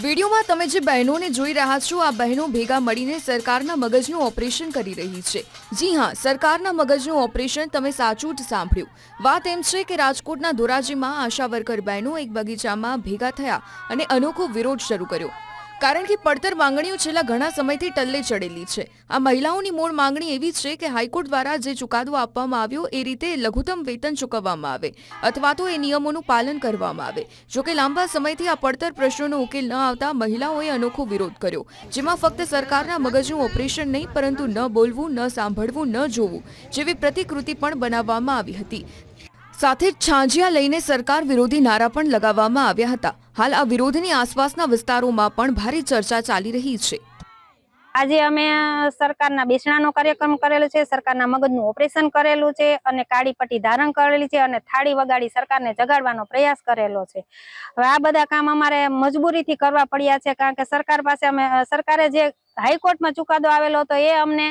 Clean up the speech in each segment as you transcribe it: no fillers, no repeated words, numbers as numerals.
વિડીયોમાં તમે જે બહેનોને જોઈ રહ્યા છો આ બહેનો ભેગા મળીને સરકારના મગજનું ઓપરેશન કરી રહી છે। જી હા, સરકારના મગજનું ઓપરેશન તમે સાચું જ સાંભળ્યું। વાત એમ છે કે રાજકોટના ધોરાજીમાં આશા વર્કર બહેનો એક બગીચામાં ભેગા થયા અને અનોખો વિરોધ શરૂ કર્યો। કારણ કે પડતર માંગણીઓ છેલ્લા ઘણા સમયથી ટલ્લે ચડેલી છે। આ મહિલાઓની મૂળ માંગણી એવી છે કે હાઈકોર્ટ દ્વારા જે ચુકાદો આપવામાં આવ્યો એ રીતે લઘુત્તમ વેતન ચૂકવવામાં આવે અથવા તો એ નિયમોનું પાલન કરવામાં આવે। જોકે લાંબા સમયથી આ પડતર પ્રશ્નોનો ઉકેલ ન આવતા મહિલાઓએ અનોખો વિરોધ કર્યો, જેમાં ફક્ત સરકારના મગજનું ઓપરેશન નહીં પરંતુ ન બોલવું, ન સાંભળવું, ન જોવું જેવી પ્રતિકૃતિ પણ બનાવવામાં આવી હતી। સાથે જ છાંજિયા લઈને સરકાર વિરોધી નારા પણ લગાવવામાં આવ્યા હતા। હાલ આ વિરોધની આસપાસના વિસ્તારોમાં પણ ભારે ચર્ચા ચાલી રહી છે। આજે અમે સરકારના બેસણાનો કાર્યક્રમ કરેલો છે, સરકારના મગજનું ઓપરેશન કરેલું છે અને કાળી પટ્ટી ધારણ કરેલી છે અને થાળી વગાડી સરકારને જગાડવાનો પ્રયાસ કરેલો છે। હવે આ બધા કામ અમારે મજબૂરીથી કરવા પડ્યા છે, કારણ કે સરકાર પાસે સરકારે જે હાઈકોર્ટમાં ચુકાદો આવેલો હતો એ અમને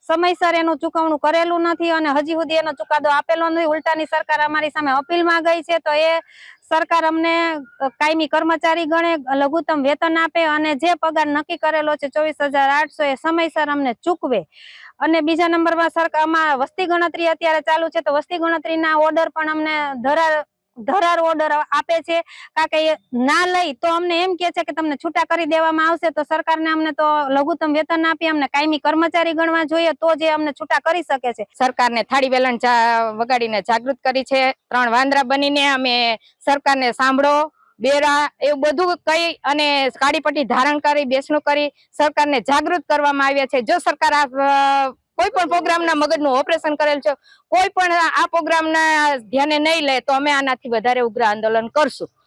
સમયસર એનું ચૂકવણું કરેલું નથી અને હજી સુધી એનો ચુકાદો આપેલો નથી। ઉલટાની સરકાર અમારી સામે અપીલમાં ગઈ છે, તો એ સરકાર અમને કાયમી કર્મચારી ગણે, લઘુત્તમ વેતન આપે અને જે પગાર નક્કી કરેલો છે 24,800 એ સમયસર અમને ચૂકવે। અને બીજા નંબરમાં સરકારમાં વસ્તી ગણતરી અત્યારે ચાલુ છે, તો વસ્તી ગણતરીના ઓર્ડર પણ અમને ધરાર ઓર્ડર આપે છે, કારણ કે એ ના લઈ તો અમને એમ કે છે કે તમને છૂટા કરી દેવામાં આવશે। તો સરકારને અમને તો લઘુત્તમ વેતન આપી અમને કાયમી કર્મચારી ગણવા જોઈએ, તો જે અમને છૂટા કરી શકે છે। સરકારને થાળી વેલણ વગાડીને જાગૃત કરી છે। 3 વાંદરા બનીને અમે સરકારને સાંભળો, બેરા એવું બધું કહી અને કાળી પટ્ટી ધારણ કરી બેસણું કરી સરકારને જાગૃત કરવામાં આવ્યા છે। જો સરકાર આ કોઈ પણ પ્રોગ્રામના મગજનું ઓપરેશન કરેલ છે, કોઈ પણ આ પ્રોગ્રામના ધ્યાને નહીં લે તો અમે આનાથી વધારે ઉગ્ર આંદોલન કરશું।